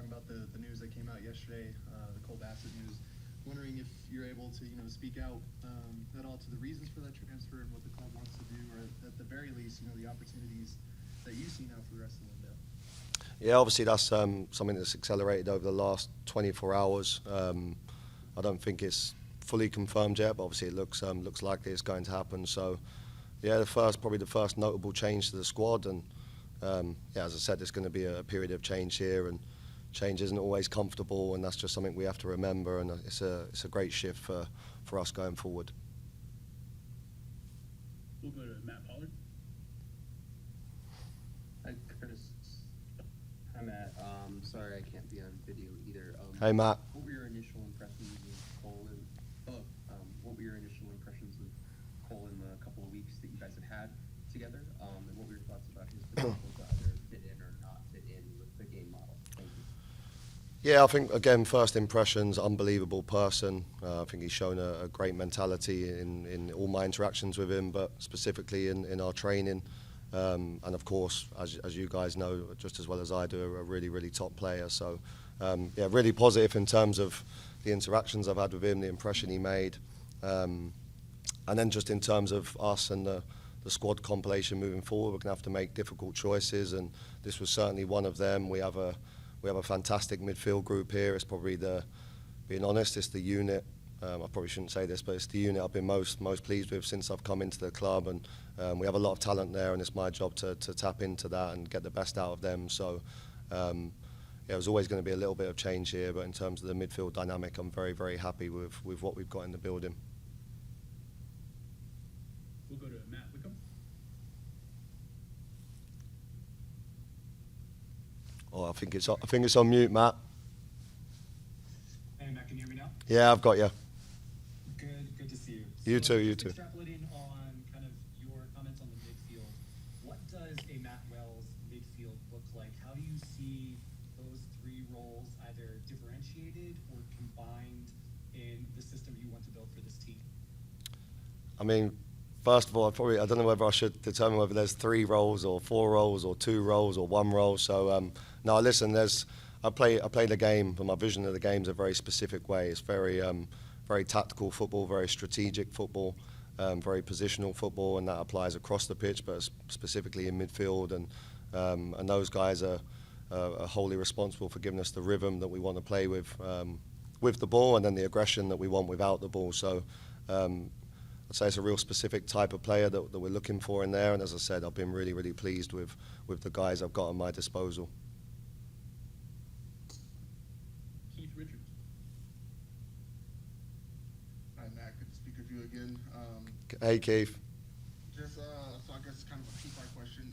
talking about the news that came out yesterday, the Cole Bassett news. Wondering if you're able to, speak out at all to the reasons for that transfer and what the club wants to do, or at the very least, the opportunities that you see now for the rest of the window. Yeah, obviously that's something that's accelerated over the last 24 hours. I don't think it's fully confirmed yet, but obviously it looks likely it's going to happen. So, yeah, probably the first notable change to the squad, and yeah, as I said, there's going to be a period of change here, and change isn't always comfortable, and that's just something we have to remember. And it's a great shift for us going forward. We'll go to Matt Pollard. Hi, Chris. Hi, Matt. Sorry I can't be on video either. Hey, Matt. What were your initial impressions of Cole what were your initial impressions of Cole in the couple of weeks that you guys have had together? And what were your thoughts about his potential to either fit in or not fit in with the game model? Thank you. Yeah, I think, again, first impressions, unbelievable person. I think he's shown a great mentality in all my interactions with him, but specifically in our training. And of course, as you guys know, just as well as I do, a really, really top player. So, yeah, really positive in terms of the interactions I've had with him, the impression he made. And then just in terms of us and the squad compilation moving forward, we're going to have to make difficult choices, and this was certainly one of them. We have a fantastic midfield group here. It's probably being honest, it's the unit. I probably shouldn't say this, but it's the unit I've been most pleased with since I've come into the club, and we have a lot of talent there, and it's my job to tap into that and get the best out of them. So, yeah, there's always going to be a little bit of change here, but in terms of the midfield dynamic, I'm very, very happy with what we've got in the building. We'll go to Matt Wickham. Oh, I think it's on mute, Matt. Hey, Matt, can you hear me now? Yeah, I've got you. Good to see you. You too, you too. Extrapolating on kind of your comments on the midfield, what does a Matt Wells midfield look like? How do you see those three roles either differentiated or combined in the system you want to build for this team? I mean, first of all, I don't know whether I should determine whether there's 3 roles or 4 roles or 2 roles or 1 role. So, no, listen, I play the game, but my vision of the game is a very specific way. It's very tactical football, very strategic football, very positional football, and that applies across the pitch, but specifically in midfield. And those guys are wholly responsible for giving us the rhythm that we want to play with the ball, and then the aggression that we want without the ball. So, I'd say it's a real specific type of player that we're looking for in there. And as I said, I've been really, really pleased with the guys I've got at my disposal. Keith Richards. Hi, Matt. Good to speak with you again. Hey, Keith. Just, so I guess kind of a two-part question.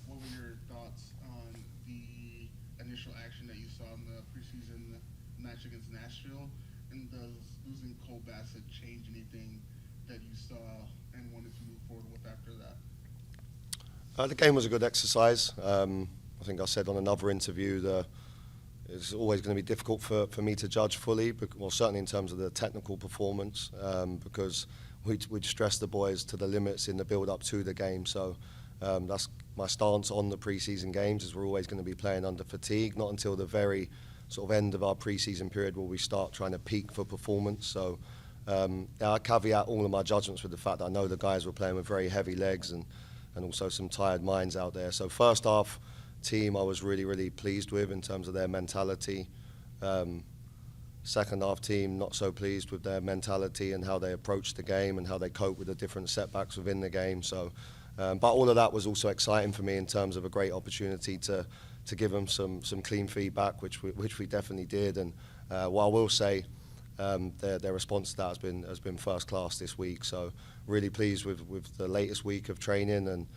What were your thoughts on the initial action that you saw in the preseason match against Nashville? And does losing Cole Bassett change anything that you saw and wanted to move forward with after that? The game was a good exercise. I think I said on another interview that it's always going to be difficult for me to judge fully, well, certainly in terms of the technical performance, because we'd stress the boys to the limits in the build-up to the game. So that's my stance on the pre-season games, is we're always going to be playing under fatigue, not until the very sort of end of our pre-season period will we start trying to peak for performance. So I caveat all of my judgments with the fact that I know the guys were playing with very heavy legs and also some tired minds out there. So first half team I was really, really pleased with in terms of their mentality. Second half team not so pleased with their mentality and how they approached the game and how they cope with the different setbacks within the game. So, but all of that was also exciting for me in terms of a great opportunity to give them some clean feedback, which we definitely did. And what I will say, their response to that has been first class this week. So really pleased with the latest week of training, and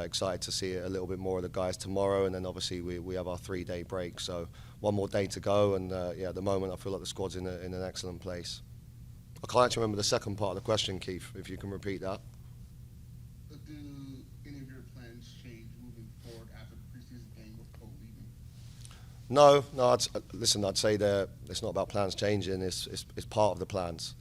excited to see a little bit more of the guys tomorrow. And then obviously we have our 3-day break, so one more day to go. And yeah, at the moment I feel like the squad's in an excellent place. I can't actually remember the second part of the question, Keith, if you can repeat that. Do any of your plans change moving forward after the preseason game with Cole leaving? No. I'd say that it's not about plans changing. It's part of the plans.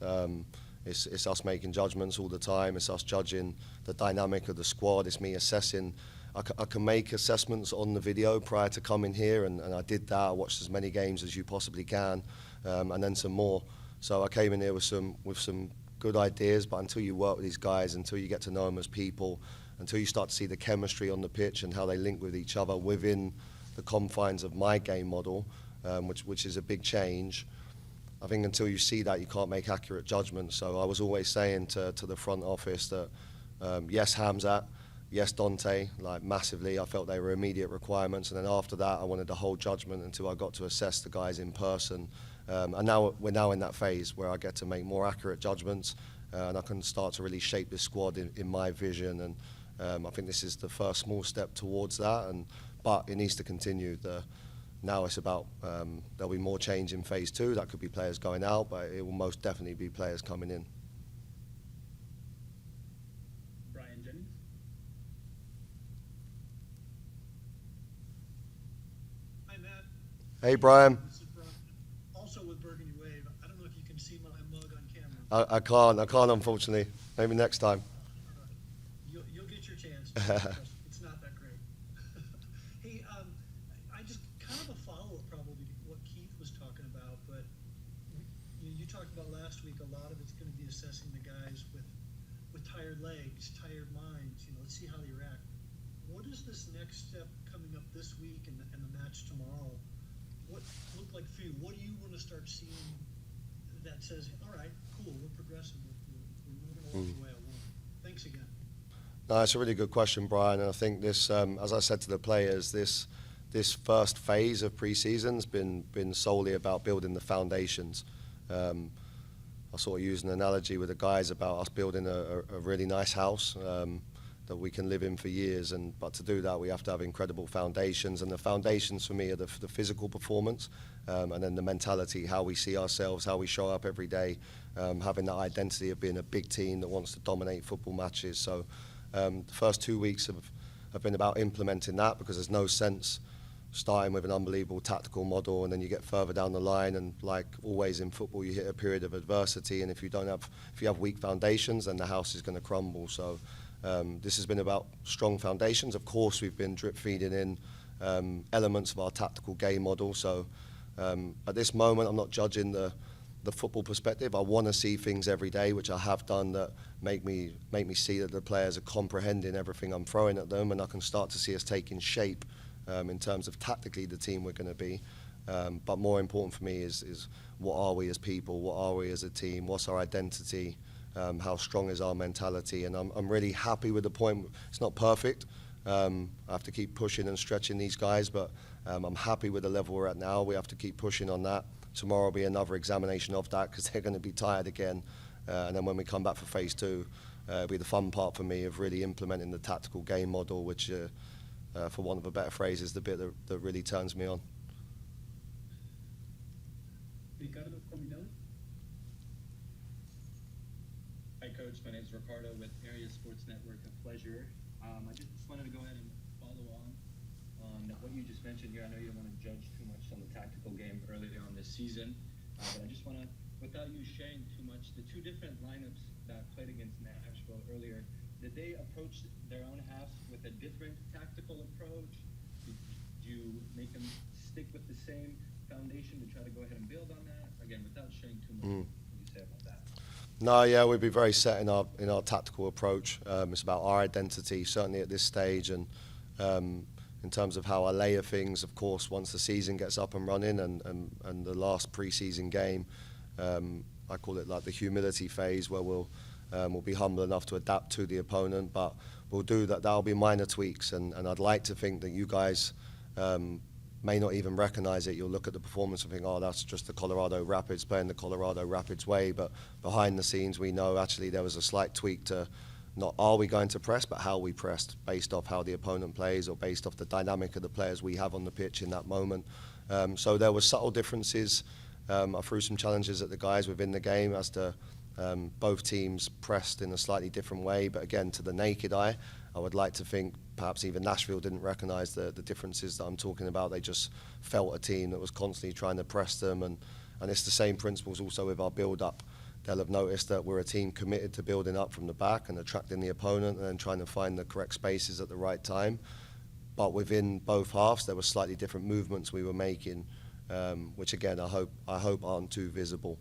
It's us making judgments all the time. It's us judging the dynamic of the squad. It's me assessing I can make assessments on the video prior to coming here, and I did that. I watched as many games as you possibly can, and then some more. So I came in here with some good ideas, but until you work with these guys, until you get to know them as people, until you start to see the chemistry on the pitch and how they link with each other within the confines of my game model, which is a big change, I think until you see that, you can't make accurate judgments. So I was always saying to the front office that, yes, Hamzat, yes, Dante, like massively. I felt they were immediate requirements. And then after that, I wanted to hold judgment until I got to assess the guys in person. And now we're now in that phase where I get to make more accurate judgments, and I can start to really shape this squad in my vision. And I think this is the first small step towards that. But it needs to continue. Now it's about, there'll be more change in phase 2. That could be players going out, but it will most definitely be players coming in. Brian Jennings. Hi, Matt. Hey, Brian. This is Brian. Also with Burgundy Wave. I don't know if you can see my mug on camera. I can't, unfortunately. Maybe next time. You'll get your chance. It's not that great. Hey, I just kind of a follow-up probably to what Keith was talking about, but you talked about last week, a lot of it's going to be assessing the guys with tired legs, tired minds. Let's see how they react. What is this next step coming up this week and the match tomorrow? What look like for you? What do you want to start seeing that says, all right, cool, we're progressing, we're moving along the way I want? Thanks again. No, it's a really good question, Brian. And I think this, as I said to the players, this first phase of pre-season's been solely about building the foundations. I sort of use an analogy with the guys about us building a really nice house that we can live in for years. But to do that, we have to have incredible foundations. And the foundations for me are the physical performance, and then the mentality, how we see ourselves, how we show up every day, having that identity of being a big team that wants to dominate football matches. So the first 2 weeks have been about implementing that, because there's no sense starting with an unbelievable tactical model and then you get further down the line, and like always in football, you hit a period of adversity, and if you have weak foundations, then the house is going to crumble. So this has been about strong foundations. Of course, we've been drip feeding in elements of our tactical game model. So at this moment, I'm not judging the football perspective. I want to see things every day, which I have done, that make me see that the players are comprehending everything I'm throwing at them, and I can start to see us taking shape in terms of tactically the team we're going to be. But more important for me is what are we as people? What are we as a team? What's our identity? How strong is our mentality? And I'm really happy with the point. It's not perfect. I have to keep pushing and stretching these guys, but I'm happy with the level we're at now. We have to keep pushing on that. Tomorrow will be another examination of that, because they're going to be tired again. And then when we come back for phase 2, it'll be the fun part for me of really implementing the tactical game model, which, for want of a better phrase, is the bit that really turns me on. Ricardo Cominelli. Hi, Coach. My name is Ricardo with Area Sports Network. A pleasure. I just wanted to go ahead and follow on what you just mentioned here. I know you don't want to judge too much on the tactical game early on this season, but I just want to, without you sharing too much, the two different lineups that played against Nashville earlier, did they approach their own halves with a different tactical approach? Did you make them stick with the same foundation to try to go ahead and build on that? Again, without sharing too much, what can you say about that? No, yeah, we'd be very set in our tactical approach. It's about our identity, certainly at this stage, and in terms of how I layer things. Of course, once the season gets up and running, and the last pre-season game, I call it like the humility phase, where we'll be humble enough to adapt to the opponent, but we'll do that. That'll be minor tweaks, and I'd like to think that you guys may not even recognize it. You'll look at the performance and think, oh, that's just the Colorado Rapids playing the Colorado Rapids way. But behind the scenes, we know actually there was a slight tweak to not are we going to press, but how we pressed, based off how the opponent plays or based off the dynamic of the players we have on the pitch in that moment. So there were subtle differences. I threw some challenges at the guys within the game as to both teams pressed in a slightly different way. But again, to the naked eye, I would like to think perhaps even Nashville didn't recognise the differences that I'm talking about. They just felt a team that was constantly trying to press them. And it's the same principles also with our build-up. They'll have noticed that we're a team committed to building up from the back and attracting the opponent and then trying to find the correct spaces at the right time. but within both halves there were slightly different movements we were making, which again I hope aren't too visible.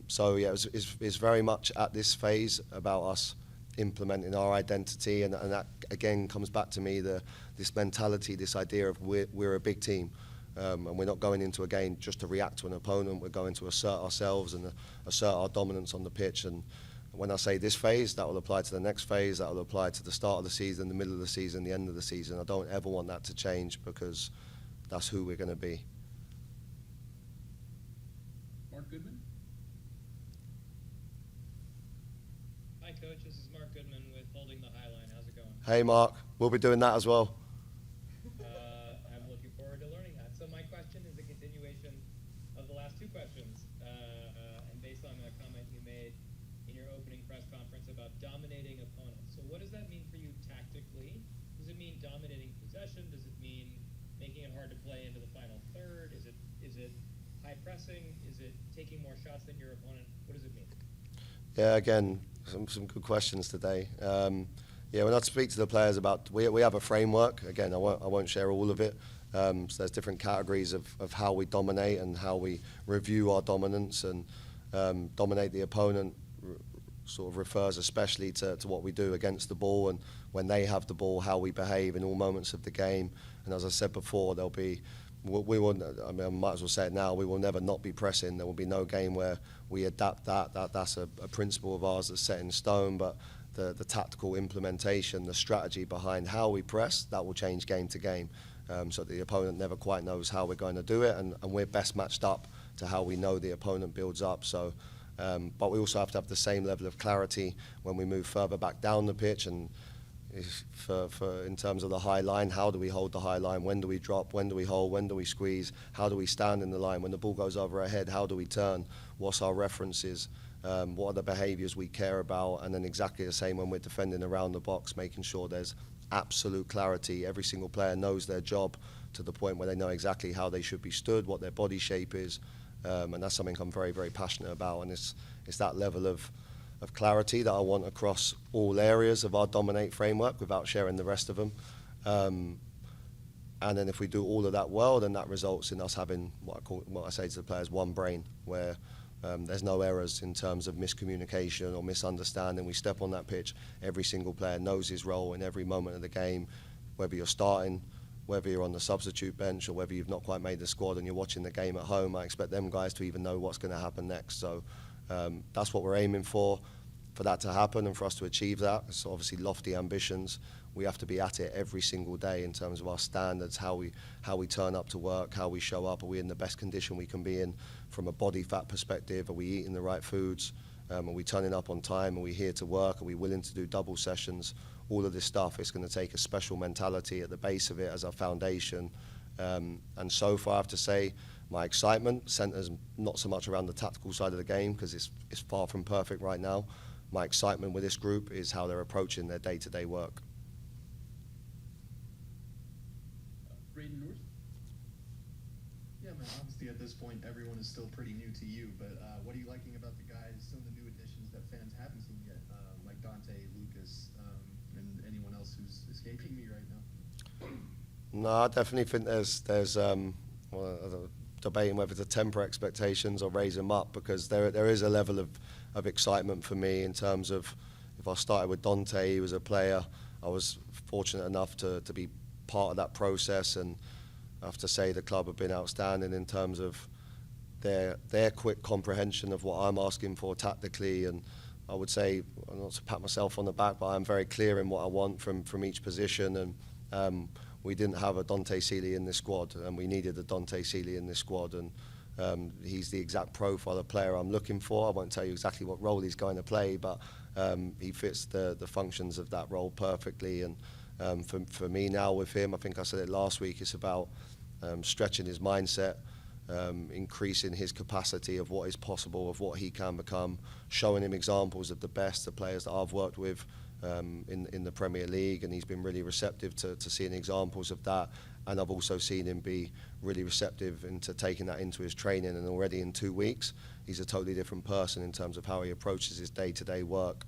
So yeah, it's very much at this phase about us implementing our identity, and that again comes back to me, this mentality, this idea of we're a big team, and we're not going into a game just to react to an opponent. We're going to assert ourselves and assert our dominance on the pitch. And when I say this phase, that will apply to the next phase, that will apply to the start of the season, the middle of the season, the end of the season. I don't ever want that to change, because that's who we're going to be. Mark Goodman? Hi, Coach. This is Mark Goodman with Holding the High Line. How's it going? Hey, Mark. We'll be doing that as well. I'm looking forward to learning that. So my question is a continuation of the last two questions, and based on a comment you made in your opening press conference about dominating opponents. So what does that mean for you tactically? Does it mean dominating possession? Does it mean making it hard to play into the final third? Is it high pressing? Is it taking more shots than your opponent? What does it mean? Yeah, again, some good questions today. Yeah, when I speak to the players about, we have a framework. Again, I won't share all of it. So there's different categories of how we dominate and how we review our dominance, and dominate the opponent sort of refers especially to what we do against the ball, and when they have the ball, how we behave in all moments of the game. And as I said before, there'll be, we will, I mean, I might as well say it now, we will never not be pressing. There will be no game where we adapt that's a principle of ours that's set in stone, but the tactical implementation, the strategy behind how we press, that will change game to game. So the opponent never quite knows how we're going to do it, and we're best matched up to how we know the opponent builds up. So, but we also have to have the same level of clarity when we move further back down the pitch, and for in terms of the high line, how do we hold the high line? When do we drop? When do we hold? When do we squeeze? How do we stand in the line? When the ball goes over our head, how do we turn? What's our references? What are the behaviours we care about? And then exactly the same when we're defending around the box, making sure there's absolute clarity. Every single player knows their job to the point where they know exactly how they should be stood, what their body shape is, and that's something I'm very, very passionate about. And it's that level of clarity that I want across all areas of our Dominate framework without sharing the rest of them. And then if we do all of that well, then that results in us having what I say to the players, one brain, where there's no errors in terms of miscommunication or misunderstanding. We step on that pitch, every single player knows his role in every moment of the game, whether you're starting, whether you're on the substitute bench, or whether you've not quite made the squad and you're watching the game at home. I expect them guys to even know what's going to happen next. So that's what we're aiming for that to happen, and for us to achieve that. It's obviously lofty ambitions. We have to be at it every single day in terms of our standards, how we turn up to work, how we show up. Are we in the best condition we can be in from a body fat perspective? Are we eating the right foods? Are we turning up on time? Are we here to work? Are we willing to do double sessions? All of this stuff is going to take a special mentality at the base of it as our foundation. And so far, I have to say, my excitement centers not so much around the tactical side of the game, because it's far from perfect right now. My excitement with this group is how they're approaching their day-to-day work. Braden North? Yeah, man, obviously at this point, everyone is still pretty new to you, but what are you liking about the guys, some of the new additions that fans haven't seen yet, like Dante, Lucas, and anyone else who's escaping me right now? No, I definitely think there's debating whether to temper expectations or raise them up, because there is a level of excitement for me in terms of, if I started with Dante, he was a player. I was fortunate enough to be part of that process, and I have to say the club have been outstanding in terms of their quick comprehension of what I'm asking for tactically. And I would say, not to pat myself on the back, but I'm very clear in what I want from each position. And we didn't have a Dante Seeley in this squad, and we needed a Dante Seeley in this squad. And he's the exact profile of player I'm looking for. I won't tell you exactly what role he's going to play, but he fits the functions of that role perfectly. And for me now with him, I think I said it last week, it's about stretching his mindset, increasing his capacity of what is possible, of what he can become, showing him examples of the best, the players that I've worked with in the Premier League, and he's been really receptive to seeing examples of that. And I've also seen him be really receptive into taking that into his training, and already in 2 weeks, he's a totally different person in terms of how he approaches his day-to-day work.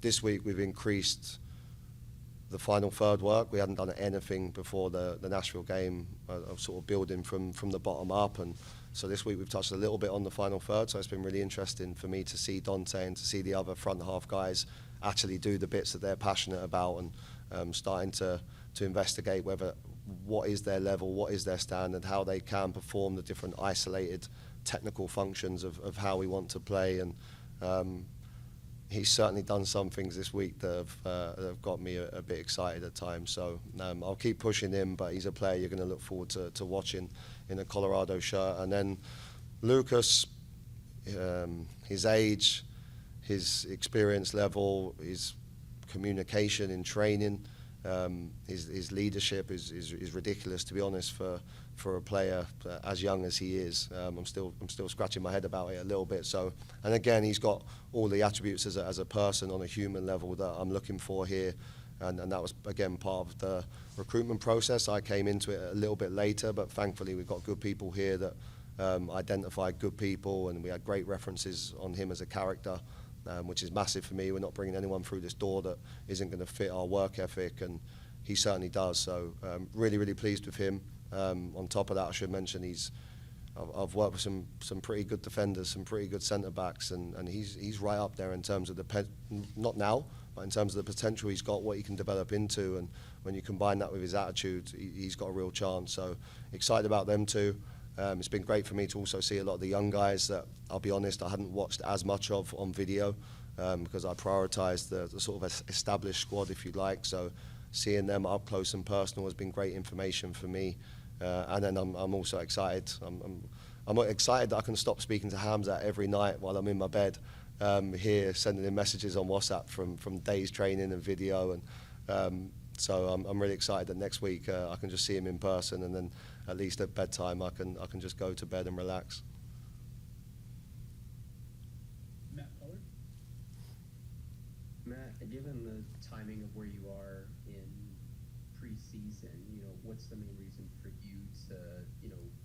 This week we've increased the final third work. We hadn't done anything before the Nashville game of sort of building from the bottom up, and so this week we've touched a little bit on the final third, so it's been really interesting for me to see Dante and to see the other front half guys actually do the bits that they're passionate about, and starting to investigate what is their level, what is their standard, how they can perform the different isolated technical functions of how we want to play. And he's certainly done some things this week that have got me a bit excited at times. So I'll keep pushing him, but he's a player you're going to look forward to watching in a Colorado shirt. And then Lucas, his age, his experience level, his communication in training, his leadership is ridiculous, to be honest, for a player as young as he is. I'm still scratching my head about it a little bit. So, and again, he's got all the attributes as a person on a human level that I'm looking for here, and that was again part of the recruitment process. I came into it a little bit later, but thankfully we've got good people here that identified good people, and we had great references on him as a character. Which is massive for me. We're not bringing anyone through this door that isn't going to fit our work ethic, and he certainly does. So really, really pleased with him. On top of that, I should mention I've worked with some pretty good defenders, some pretty good centre backs, and he's right up there in terms of not now, but in terms of the potential he's got, what he can develop into, and when you combine that with his attitude, he's got a real chance. So excited about them too. It's been great for me to also see a lot of the young guys that, I'll be honest, I hadn't watched as much of on video because I prioritised the sort of established squad, if you like. So seeing them up close and personal has been great information for me. And then I'm also excited. I'm excited that I can stop speaking to Hamza every night while I'm in my bed here, sending him messages on WhatsApp from days training and video. And so I'm really excited that next week I can just see him in person, and then at least at bedtime I can just go to bed and relax. Matt Pollard? Matt, given the timing of where you are in preseason, what's the main reason for you to,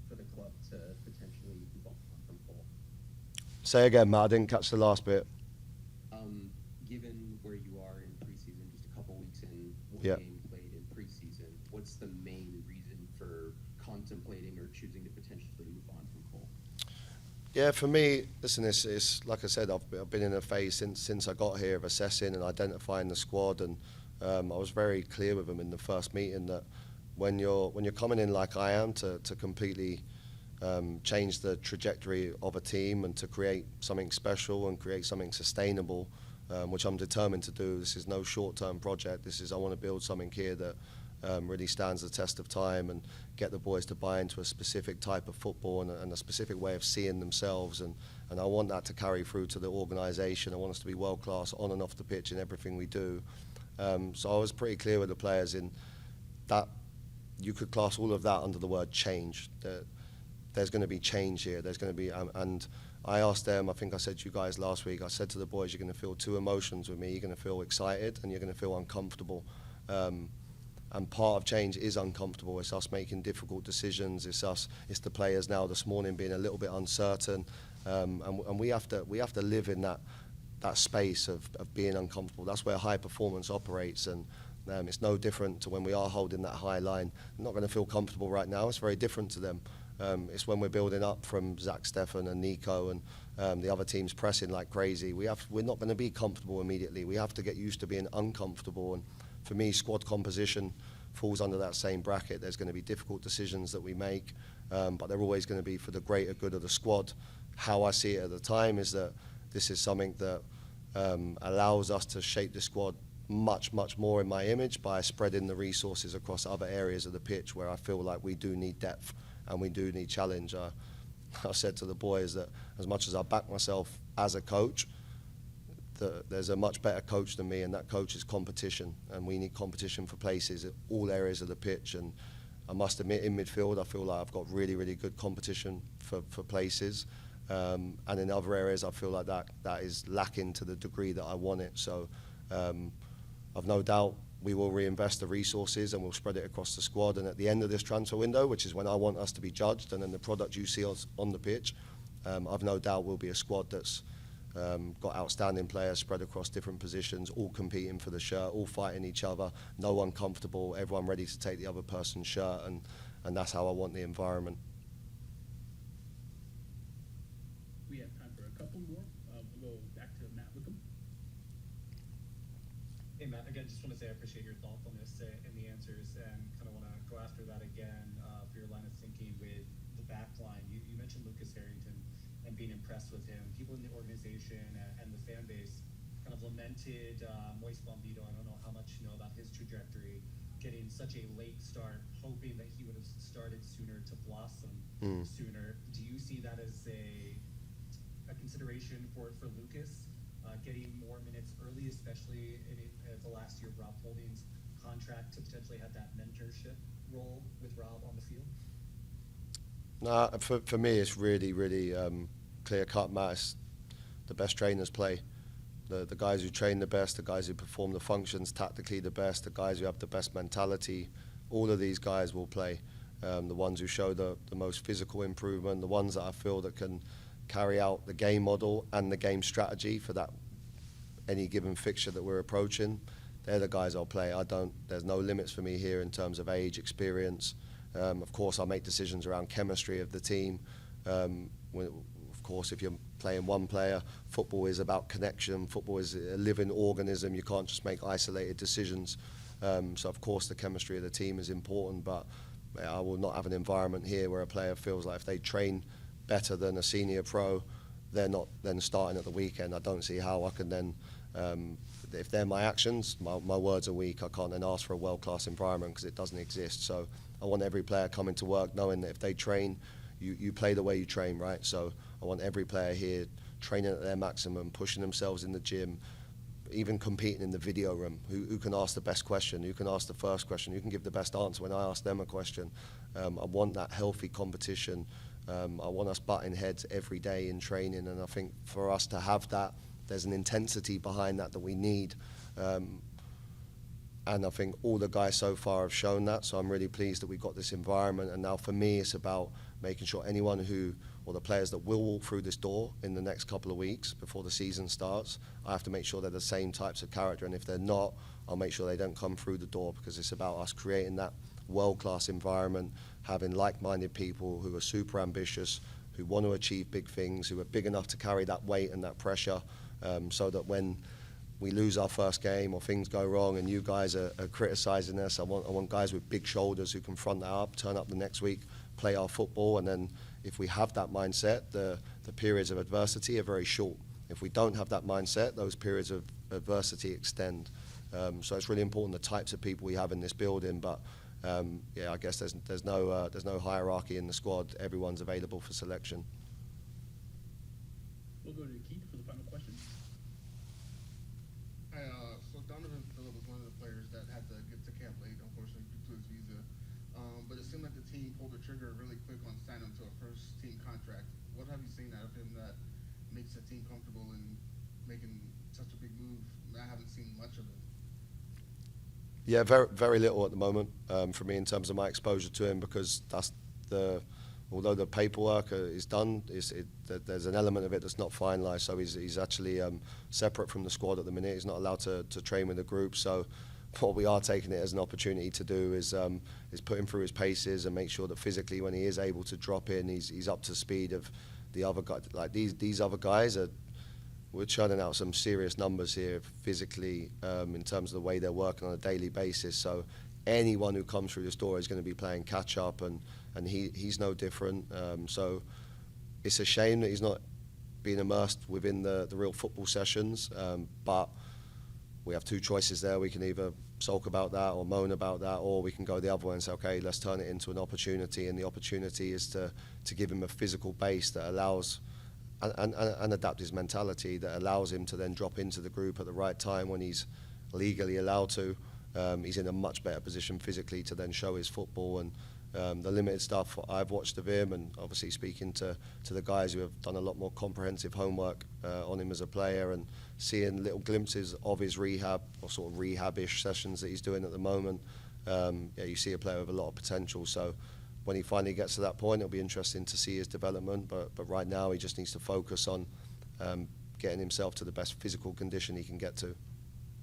for the club to potentially move on from Cole? Say again, Matt, I didn't catch the last bit. Given where you are in preseason, just a couple weeks in, one Yeah. game played in preseason, what's the main reason for contemplating or choosing to potentially move on from Cole? Yeah, for me, listen, it's like I said, I've been in a phase since I got here of assessing and identifying the squad, and I was very clear with them in the first meeting that when you're coming in like I am to completely change the trajectory of a team and to create something special and create something sustainable, which I'm determined to do. This is no short-term project. I want to build something here that really stands the test of time and get the boys to buy into a specific type of football and a specific way of seeing themselves. And I want that to carry through to the organisation. I want us to be world-class on and off the pitch in everything we do. So I was pretty clear with the players in that you could class all of that under the word change. There's going to be change here. There's going to be, and I asked them, I think I said to you guys last week, I said to the boys, you're going to feel two emotions with me. You're going to feel excited and you're going to feel uncomfortable. And part of change is uncomfortable. It's us making difficult decisions. It's the players now this morning being a little bit uncertain. And we have to live in that space of being uncomfortable. That's where high performance operates, and it's no different to when we are holding that high line. I'm not going to feel comfortable right now. It's very different to them. It's when we're building up from Zach, Stefan and Nico and the other teams pressing like crazy. We're not going to be comfortable immediately. We have to get used to being uncomfortable. And for me, squad composition falls under that same bracket. There's going to be difficult decisions that we make, but they're always going to be for the greater good of the squad. How I see it at the time is that this is something that allows us to shape the squad much, much more in my image by spreading the resources across other areas of the pitch where I feel like we do need depth and we do need challenge. I said to the boys that as much as I back myself as a coach, there's a much better coach than me, and that coach is competition, and we need competition for places at all areas of the pitch. And I must admit, in midfield, I feel like I've got really, really good competition for places. And in other areas, I feel like that is lacking to the degree that I want it. So I've no doubt we will reinvest the resources and we'll spread it across the squad. And at the end of this transfer window, which is when I want us to be judged, and then the product you see us on the pitch, I've no doubt we'll be a squad that's got outstanding players spread across different positions, all competing for the shirt, all fighting each other, no one comfortable, everyone ready to take the other person's shirt, and that's how I want the environment. We have time for a couple more. We'll go back to Matt Wickham. Hey Matt, again, just want to say I appreciate your thoughtfulness and the answers, and kind of want to go after that again for your line of thinking with the back line. You mentioned Lucas Harrington and being impressed with him. People in the organization and the fan base kind of lamented Moise Bombito. I don't know how much you know about his trajectory, getting such a late start, hoping that he would have started sooner to blossom sooner. Do you see that as a consideration for Lucas, getting more minutes early, especially in the last year of Rob Holding's contract, to potentially have that mentorship role with Rob on the field? Nah, for me, it's really, really clear-cut, Matt. It's the best trainers play. The guys who train the best, the guys who perform the functions tactically the best, the guys who have the best mentality, all of these guys will play. The ones who show the most physical improvement, the ones that I feel that can carry out the game model and the game strategy for that any given fixture that we're approaching, they're the guys I'll play. There's no limits for me here in terms of age, experience. Of course, I'll make decisions around chemistry of the team. Of course, if you're playing one player, football is about connection. Football is a living organism. You can't just make isolated decisions. So, of course, the chemistry of the team is important, but I will not have an environment here where a player feels like if they train better than a senior pro, they're not then starting at the weekend. I don't see how I can then, if they're my actions, my words are weak. I can't then ask for a world-class environment because it doesn't exist. So I want every player coming to work knowing that if they train, you play the way you train, right? So I want every player here training at their maximum, pushing themselves in the gym, even competing in the video room. Who can ask the best question? Who can ask the first question? Who can give the best answer when I ask them a question? I want that healthy competition. I want us butting heads every day in training, and I think for us to have that, there's an intensity behind that we need. And I think all the guys so far have shown that, so I'm really pleased that we've got this environment. And now for me, it's about making sure anyone or the players that will walk through this door in the next couple of weeks before the season starts, I have to make sure they're the same types of character. And if they're not, I'll make sure they don't come through the door, because it's about us creating that world-class environment, having like-minded people who are super ambitious, who want to achieve big things, who are big enough to carry that weight and that pressure, so that when we lose our first game or things go wrong and you guys are criticising us, I want guys with big shoulders who can front that up, turn up the next week, play our football, and then if we have that mindset, the periods of adversity are very short. If we don't have that mindset, those periods of adversity extend. So it's really important the types of people we have in this building, but yeah, I guess there's no hierarchy in the squad. Everyone's available for selection. We'll go to Keith for the final question. Hi, so Donovan Phillip was one of the players that had to get to camp late, unfortunately, due to his visa. But it seemed like the team pulled the trigger really quick on signing him to a first-team contract. What have you seen out of him that makes the team comfortable in making such a big move? I haven't seen much of it. Yeah, very, very little at the moment for me in terms of my exposure to him, because although the paperwork is done, there's an element of it that's not finalised. So he's actually separate from the squad at the minute. He's not allowed to train with the group. So what we are taking it as an opportunity to do is put him through his paces and make sure that physically, when he is able to drop in, he's up to speed of the other guys. Like these other guys we're churning out some serious numbers here physically in terms of the way they're working on a daily basis. So anyone who comes through this door is going to be playing catch up, and he's no different. So it's a shame that he's not being immersed within the real football sessions, but we have two choices there. We can either sulk about that or moan about that, or we can go the other way and say, okay, let's turn it into an opportunity, and the opportunity is to give him a physical base that allows and adapt his mentality, that allows him to then drop into the group at the right time when he's legally allowed to. He's in a much better position physically to then show his football, and the limited stuff I've watched of him, and obviously speaking to the guys who have done a lot more comprehensive homework on him as a player, and seeing little glimpses of his rehab or sort of rehab-ish sessions that he's doing at the moment, yeah, you see a player with a lot of potential. So when he finally gets to that point, it'll be interesting to see his development, but right now he just needs to focus on getting himself to the best physical condition he can get to.